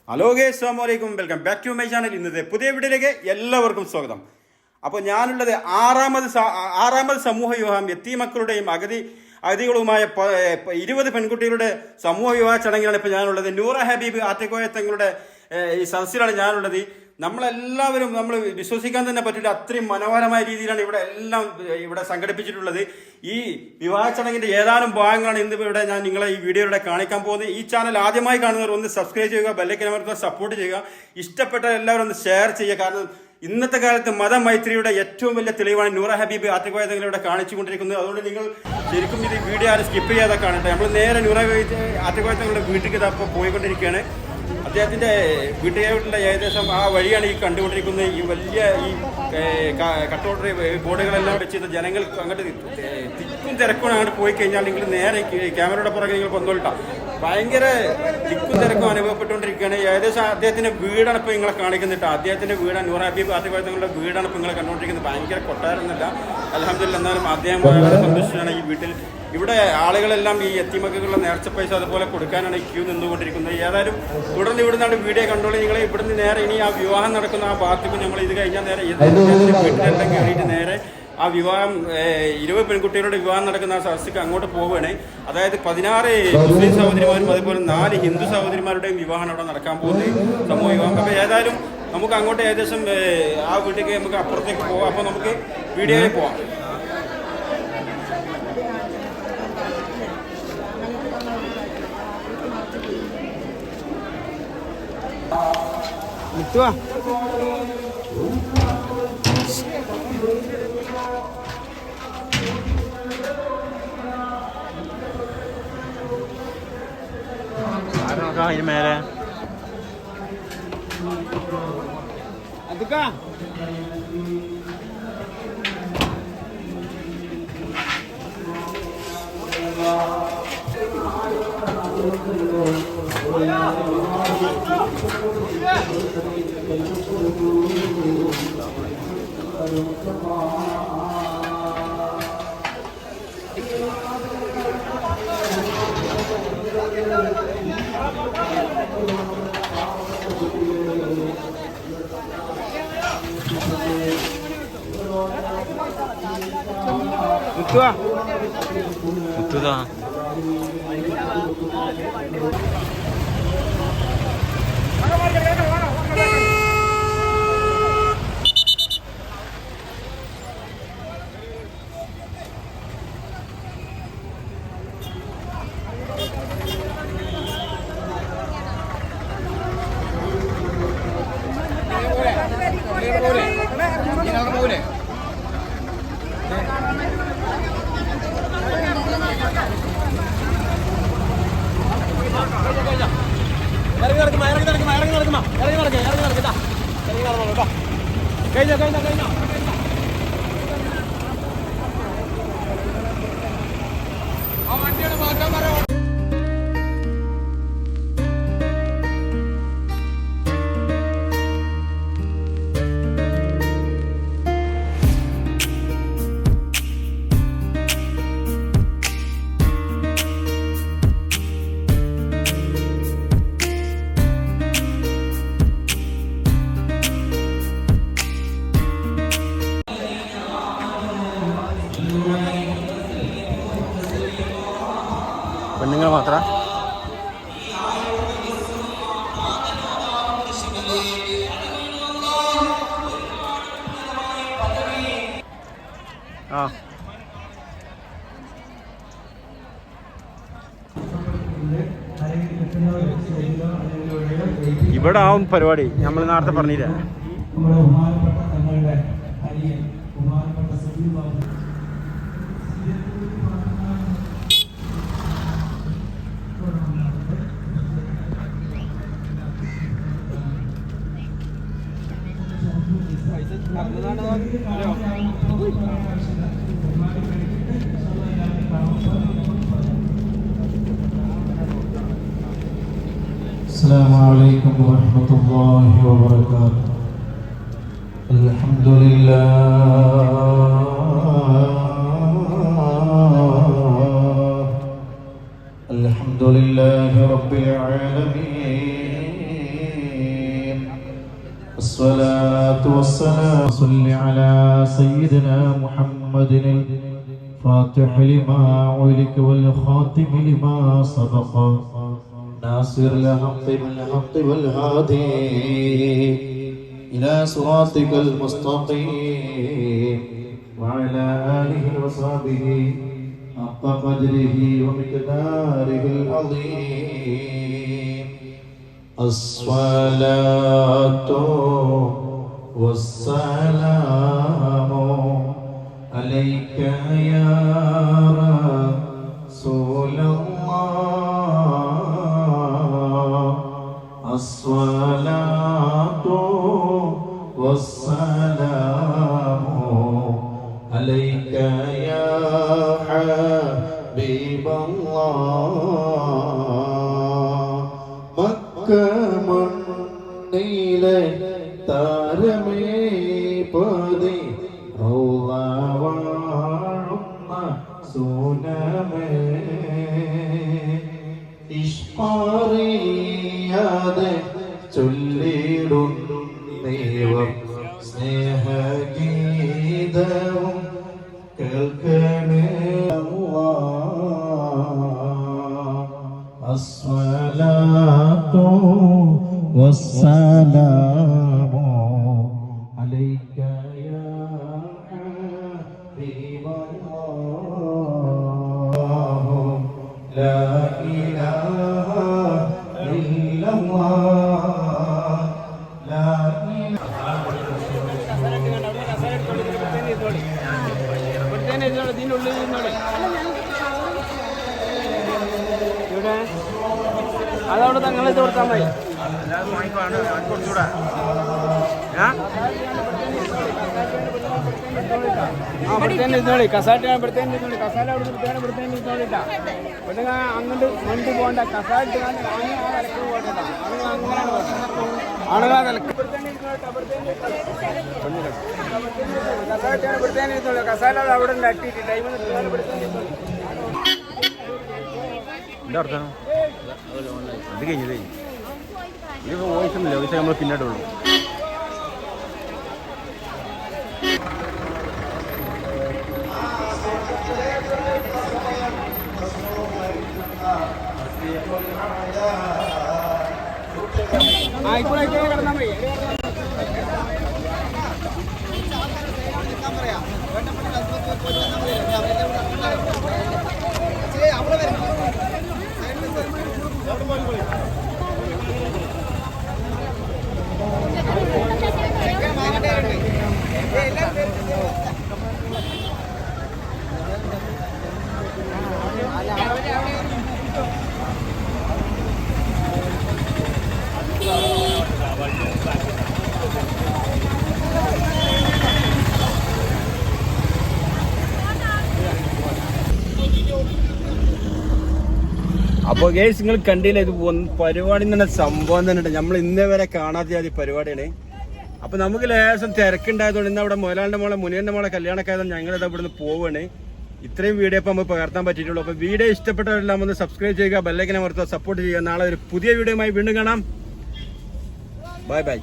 Hello guys, അസ്സലാമു അലൈക്കും. Welcome back to my channel. ഇന്നത്തെ പുതിയ വീഡിയോയിലേക്ക് എല്ലാവർക്കും സ്വാഗതം. അപ്പോൾ ഞാനുള്ളത് ആറാമത് സമൂഹ വിവാഹം യത്തീമക്കളുടെയും അഗതികളുമായ 20 പെൺകുട്ടികളുടെ സമൂഹ വിവാഹ ചടങ്ങിലാണ് ഇപ്പോൾ ഞാനുള്ളത്. നൂറ ഹബീബ് ആറ്റക്കോയ തങ്ങളുടെ ഈ സദസ്സിലാണ് ഞാനുള്ളത്. നമ്മളെല്ലാവരും നമ്മൾ വിശ്വസിക്കാൻ തന്നെ പറ്റില്ല, അത്രയും മനോഹരമായ രീതിയിലാണ് ഇവിടെ സംഘടിപ്പിച്ചിട്ടുള്ളത്. ഈ വിവാഹ ചടങ്ങിന്റെ ഏതാനും ഭാഗങ്ങളാണ് ഇന്ന് ഇവിടെ ഞാൻ നിങ്ങളെ ഈ വീഡിയോയിലൂടെ കാണിക്കാൻ പോകുന്നത്. ഈ ചാനൽ ആദ്യമായി കാണുന്നവർ ഒന്ന് സബ്സ്ക്രൈബ് ചെയ്യുക, ബെല്ലൈക്കൻ അമർത്തുക, സപ്പോർട്ട് ചെയ്യുക. ഇഷ്ടപ്പെട്ട എല്ലാവരും ഒന്ന് ഷെയർ ചെയ്യുക. കാരണം ഇന്നത്തെ കാലത്ത് മതമൈത്രിയുടെ ഏറ്റവും വലിയ തെളിവാണ് നൂറ ഹബീബ് ആറ്റക്കോയ തങ്ങളിവിടെ കാണിച്ചുകൊണ്ടിരിക്കുന്നത്. അതുകൊണ്ട് നിങ്ങൾ ശരിക്കും ഇത് വീഡിയോ ആരും സ്കിപ്പ് ചെയ്യാതെ കാണട്ടെ. നമ്മൾ നേരെ നൂറ ആറ്റക്കോയ തങ്ങളുടെ വീട്ടിലേക്ക് അപ്പോൾ പോയിക്കൊണ്ടിരിക്കുകയാണ്. അദ്ദേഹത്തിൻ്റെ വീട്ടുകാരുടെ ഏകദേശം ആ വഴിയാണ് ഈ കണ്ടുകൊണ്ടിരിക്കുന്നത്. ഈ വലിയ ഈ കട്ടൗട്ട് ബോർഡുകളെല്ലാം വെച്ച് ജനങ്ങൾ അങ്ങോട്ട് തിക്കും തിരക്കും അങ്ങോട്ട് പോയി കഴിഞ്ഞാൽ നിങ്ങൾ നേരെ ക്യാമറയുടെ പുറകെ നിങ്ങൾ കൊണ്ടോട്ടാ. ഭയങ്കര തിക്കും തിരക്കും അനുഭവപ്പെട്ടുകൊണ്ടിരിക്കുകയാണ്. ഏകദേശം അദ്ദേഹത്തിൻ്റെ വീടാണ് ഇപ്പോൾ നിങ്ങളെ കാണിക്കുന്നിട്ട്. അദ്ദേഹത്തിൻ്റെ വീടാണ് നൂറ ഹബീബ് ആറ്റക്കോയ തങ്ങളുടെ വീടാണ് ഇപ്പോൾ നിങ്ങളെ കണ്ടുകൊണ്ടിരിക്കുന്നത്. ഭയങ്കര കൊട്ടാരമൊന്നുമില്ല, അൽഹംദുലില്ലാഹ്. എന്നാലും അദ്ദേഹം വളരെ സന്തോഷമാണ് ഈ വീട്ടിൽ. ഇവിടെ ആളുകളെല്ലാം ഈ യത്തീമക്കളുടെ നേർച്ച പൈസ അതുപോലെ കൊടുക്കാനാണ് ഈ ക്യൂ നിന്നുകൊണ്ടിരിക്കുന്നത്. ഏതായാലും തുടർന്ന് ഇവിടുന്നാണ് വീഡിയോ കണ്ടോളൂ. നിങ്ങൾ ഇവിടുന്ന് നേരെ ഇനി ആ വിവാഹം നടക്കുന്ന ആ ഭാഗത്തേക്ക് നമ്മൾ ഇത് കഴിഞ്ഞാൽ നേരെ വീട്ടിലെല്ലാം കയറിയിട്ട് നേരെ ആ വിവാഹം 20 പെൺകുട്ടികളുടെ വിവാഹം നടക്കുന്ന ആ സദസ്സിക്ക് അങ്ങോട്ട് പോവുകയാണ്. അതായത് 16 മുസ്ലിം സഹോദരിമാരും അതുപോലെ 4 ഹിന്ദു സഹോദരിമാരുടെയും വിവാഹമാണ് അവിടെ നടക്കാൻ പോകുന്നത്, സമൂഹ വിവാഹം. അപ്പോൾ ഏതായാലും നമുക്ക് അങ്ങോട്ട് ഏകദേശം ആ വീട്ടിലേക്ക് നമുക്ക് അപ്പുറത്തേക്ക് പോകാം. അപ്പോൾ നമുക്ക് വീഡിയോയിൽ പോവാം. നിൽക്കുക. അതിന് മേലെ അതൊക്കെ മുത്തുതാ. പെണ്ണുങ്ങൾ മാത്ര ഇവിടെ ആവും പരിപാടി. നമ്മൾ നേരത്തെ പറഞ്ഞില്ല. السلام عليكم ورحمة الله وبركاته. الحمد لله رب العالمين الصلاة والسلام صل على سيدنا محمد الفاتح لما أغلق والخاتم لما سبق ناصر الحق بالحق والهادي إلى صراطك المستقيم وعلى آله وصحبه حق قدره ومقداره العظيم. الصلاة والسلام عليك يا رسول الله. الصلاة والسلام عليك يا حبيب الله. مكة മണ്ണിലെ താരമേ പതി റൗള വാഴുന്ന സൂനമേ ഇഷ്പാറിയാതെ ചൊല്ലിടുന്നേവം സ്നേഹഗീതവും കേൾക്കണേ അസ്സലാത്തു വസ്സലാമു അലൈക യാ ഹബീബല്ലാഹ്. ലാ ഇലാഹ ഇല്ലല്ലാഹ്. ലാ അതവിടെ തങ്ങളെ കൊടുത്താൽ മതി. ഇരുന്നോളി കസാറ്റ് ഇവിടുത്തേന് ഇരുന്നോളി. കസാല അവിടെ ഇവിടുത്തേന് ഇരുന്നോളിട്ടാ. ഇവിടെ അങ്ങോട്ട് വണ്ടി പോകണ്ട. കസാറ്റ് ആണുങ്ങളാ നിലക്ക് കസാറ്റാണ് ഇവിടുത്തേന് ഇരുന്നോളി. കസാല അവിടെ നട്ടിട്ട് ടൈം ഇവിടുത്തേന് ഇരുന്നോളി. എന്താ അർത്ഥം അത് കഴിഞ്ഞതേ ഇതിപ്പോൾ വോയിസ് ഒന്നുമില്ല. വോയിസ് നമ്മൾ പിന്നീടുള്ളൂ. ആയിക്കോട്ടെ കിടന്നാൽ മതി. അപ്പോൾ ഗേസ് നിങ്ങൾ കണ്ടില്ല, ഇത് പരിപാടി തന്നെ സംഭവം തന്നെ ഉണ്ട്. നമ്മൾ ഇന്നേ വരെ കാണാത്ത ആദ്യ പരിപാടിയാണ്. അപ്പോൾ നമുക്ക് ലേശം തിരക്കുണ്ടായതുകൊണ്ട് ഇന്ന് അവിടെ മുതലാളിൻ്റെ മോളെ മുനിയൻ്റെ മോളെ കല്യാണമൊക്കെ ആയതുകൊണ്ട് ഞങ്ങളിത് ഇവിടുന്ന് പോവുകയാണ്. ഇത്രയും വീഡിയോ ഇപ്പോൾ നമുക്ക് പകർത്താൻ പറ്റിയിട്ടുള്ളൂ. അപ്പോൾ വീഡിയോ ഇഷ്ടപ്പെട്ടവരെല്ലാം ഒന്ന് സബ്സ്ക്രൈബ് ചെയ്യുക, ബെല്ലൈക്കൻ അമർത്തുക, സപ്പോർട്ട് ചെയ്യുക. നാളെ ഒരു പുതിയ വീഡിയോയുമായി വീണ്ടും കാണാം. Bye bye.